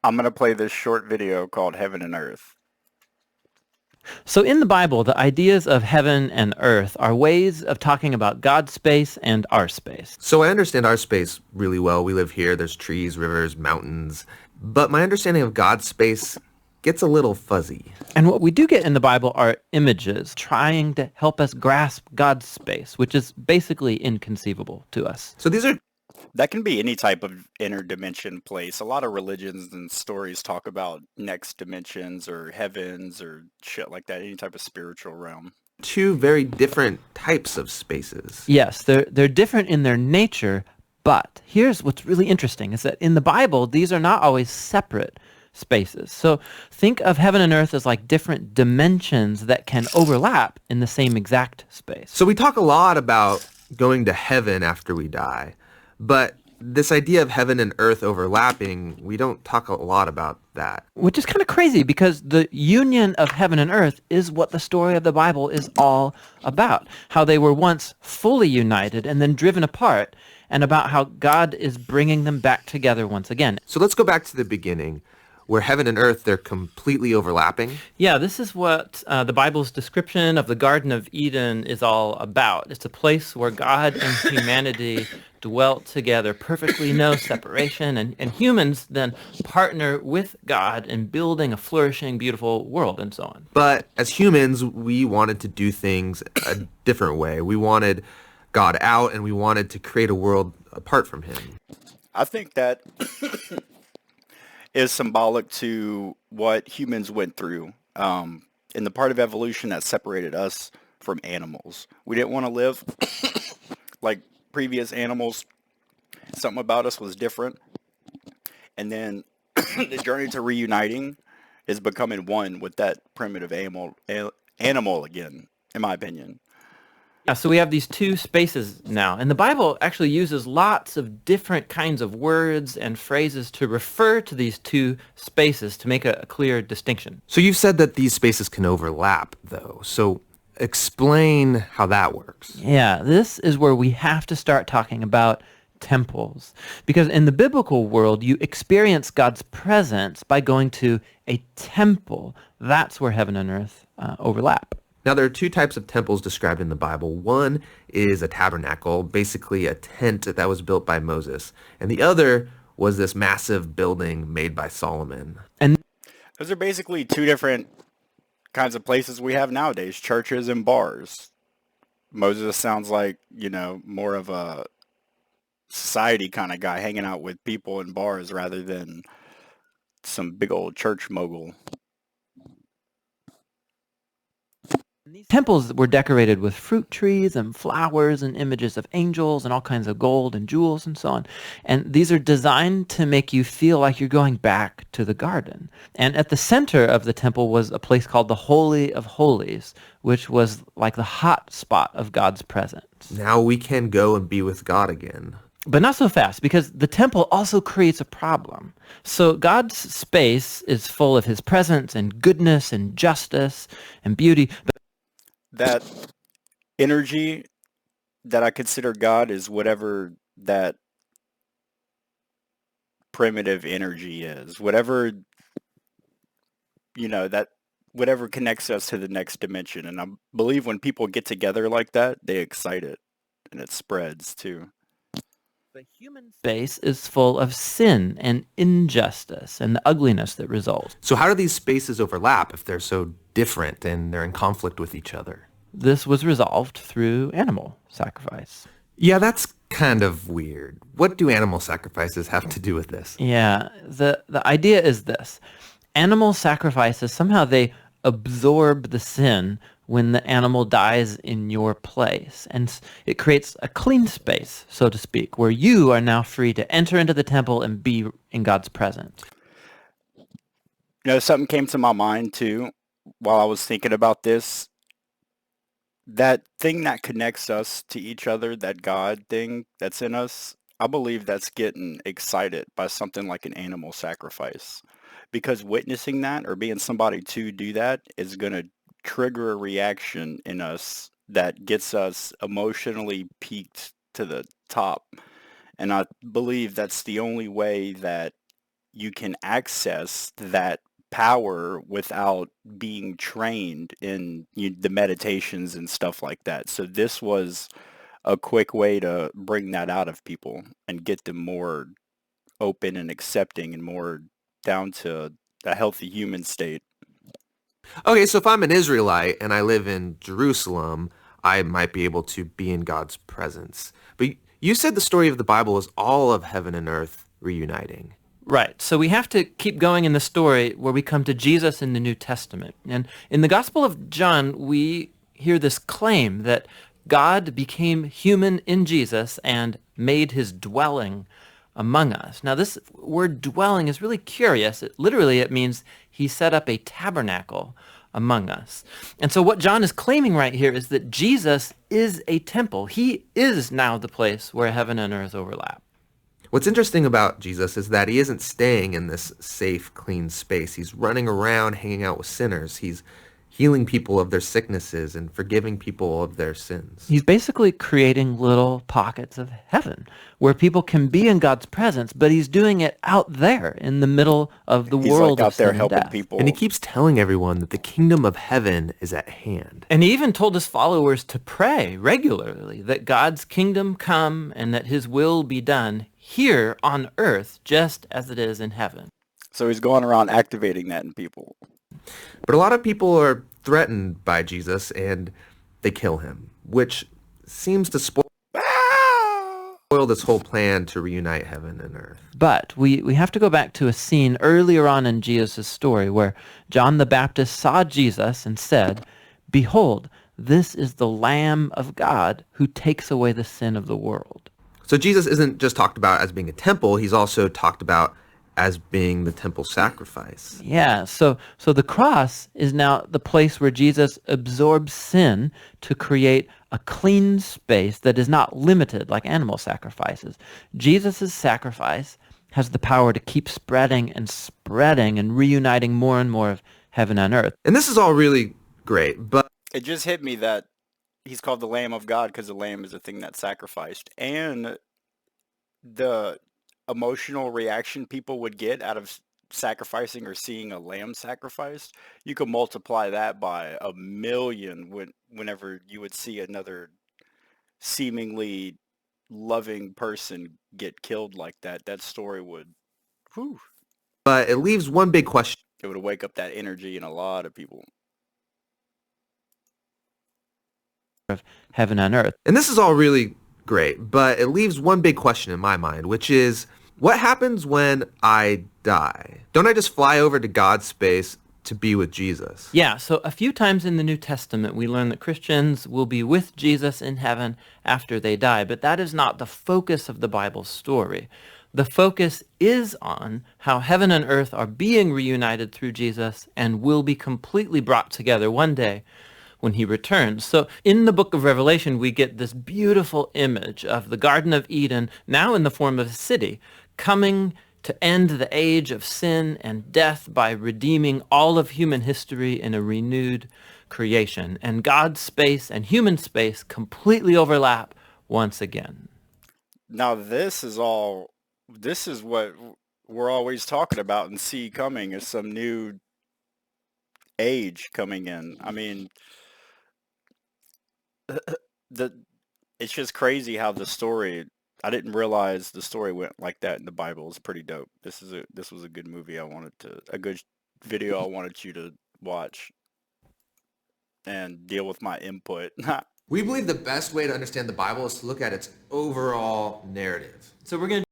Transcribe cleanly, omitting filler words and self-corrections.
I'm going to play this short video called Heaven and Earth. So in the Bible, the ideas of heaven and earth are ways of talking about God's space and our space. So I understand our space really well. We live here. There's trees, rivers, mountains. But my understanding of God's space gets a little fuzzy. And what we do get in the Bible are images trying to help us grasp God's space, which is basically inconceivable to us. So these are That can be any type of interdimension place. A lot of religions and stories talk about next dimensions or heavens or shit like that, any type of spiritual realm. two very different types of spaces. Yes, they're different in their nature, but here's what's really interesting is that in the Bible, these are not always separate spaces. So think of heaven and earth as like different dimensions that can overlap in the same exact space. So we talk a lot about going to heaven after we die. But this idea of heaven and earth overlapping, we don't talk a lot about that. Which is kind of crazy because the union of heaven and earth is what the story of the Bible is all about. How they were once fully united and then driven apart, and about how God is bringing them back together once again. So let's go back to the beginning, where heaven and earth, they're completely overlapping. Yeah, this is what the Bible's description of the Garden of Eden is all about. It's a place where God and humanity dwelt together, perfectly no separation, and humans then partner with God in building a flourishing, beautiful world and so on. But as humans, we wanted to do things a different way. We wanted God out, and we wanted to create a world apart from him. I think that is symbolic to what humans went through in the part of evolution that separated us from animals. We didn't want to live like previous animals. Something about us was different. And then the journey to reuniting is becoming one with that primitive animal again, in my opinion. Yeah, so we have these two spaces now, and the Bible actually uses lots of different kinds of words and phrases to refer to these two spaces to make a clear distinction. So you've said that these spaces can overlap, though. So explain how that works. Yeah, this is where we have to start talking about temples. Because in the biblical world, you experience God's presence by going to a temple. That's where heaven and earth overlap. Now, there are two types of temples described in the Bible. One is a tabernacle, basically a tent that was built by Moses. And the other was this massive building made by Solomon. And Those are basically two different kinds of places we have nowadays, churches and bars. Moses sounds like, more of a society kind of guy hanging out with people in bars rather than some big old church mogul. these temples were decorated with fruit trees and flowers and images of angels and all kinds of gold and jewels and so on. And these are designed to make you feel like you're going back to the garden. And at the center of the temple was a place called the Holy of Holies, which was like the hot spot of God's presence. Now we can go and be with God again. But not so fast, because the temple also creates a problem. So God's space is full of his presence and goodness and justice and beauty. But That energy that I consider God is whatever that primitive energy is. That whatever connects us to the next dimension. And I believe when people get together like that, they excite it and it spreads too. the human space is full of sin and injustice and the ugliness that results. So how do these spaces overlap if they're so different and they're in conflict with each other? This was resolved through animal sacrifice. Yeah, that's kind of weird. What do animal sacrifices have to do with this? Yeah, the idea is this. Animal sacrifices, somehow they absorb the sin when the animal dies in your place. And it creates a clean space, so to speak, where you are now free to enter into the temple and be in God's presence. Something came to my mind too while I was thinking about this. That thing that connects us to each other, that God thing that's in us, I believe that's getting excited by something like an animal sacrifice. Because witnessing that or being somebody to do that is going to trigger a reaction in us that gets us emotionally peaked to the top. And I believe that's the only way that you can access that power without being trained in the meditations and stuff like that. So this was a quick way to bring that out of people and get them more open and accepting and more down to a healthy human state. Okay, so if I'm an Israelite and I live in Jerusalem, I might be able to be in God's presence. But you said the story of the Bible is all of heaven and earth reuniting. Right. So we have to keep going in the story where we come to Jesus in the New Testament. And in the Gospel of John, we hear this claim that God became human in Jesus and made his dwelling among us. Now, this word dwelling is really curious. It means he set up a tabernacle among us. And so what John is claiming right here is that Jesus is a temple. He is now the place where heaven and earth overlap. What's interesting about Jesus is that he isn't staying in this safe, clean space. He's running around hanging out with sinners. He's healing people of their sicknesses and forgiving people of their sins. He's basically creating little pockets of heaven where people can be in God's presence, but he's doing it out there in the middle of the He's world like out of there sin and helping death. people. And he keeps telling everyone that the kingdom of heaven is at hand. And he even told his followers to pray regularly that God's kingdom come and that his will be done here on earth just as it is in heaven. So he's going around activating that in people. But a lot of people are threatened by Jesus and they kill him, which seems to spoil this whole plan to reunite heaven and earth. But we have to go back to a scene earlier on in Jesus' story where John the Baptist saw Jesus and said, "Behold, this is the Lamb of God who takes away the sin of the world." So Jesus isn't just talked about as being a temple, he's also talked about as being the temple sacrifice. Yeah, so the cross is now the place where Jesus absorbs sin to create a clean space that is not limited like animal sacrifices. Jesus' sacrifice has the power to keep spreading and reuniting more and more of heaven and earth. And this is all really great, but It just hit me that he's called the Lamb of God because the lamb is a thing that's sacrificed. And the emotional reaction people would get out of sacrificing or seeing a lamb sacrificed, you could multiply that by 1,000,000 whenever you would see another seemingly loving person get killed like that. That story would, whew, it leaves one big question. it would wake up that energy in a lot of people. Of heaven and earth. And this is all really great, but it leaves one big question in my mind, which is, what happens when I die? Don't I just fly over to God's space to be with Jesus? Yeah, so a few times in the New Testament we learn that Christians will be with Jesus in heaven after they die, but that is not the focus of the Bible story. The focus is on how heaven and earth are being reunited through Jesus and will be completely brought together one day when he returns. So in the book of Revelation, we get this beautiful image of the Garden of Eden, now in the form of a city, coming to end the age of sin and death by redeeming all of human history in a renewed creation. And God's space and human space completely overlap once again. Now this is what we're always talking about and see coming is some new age coming in. I mean, it's just crazy how the story, I didn't realize the story went like that in the Bible. It's pretty dope. This was a good movie. A good video I wanted you to watch and deal with my input. We believe the best way to understand the Bible is to look at its overall narrative. So we're going to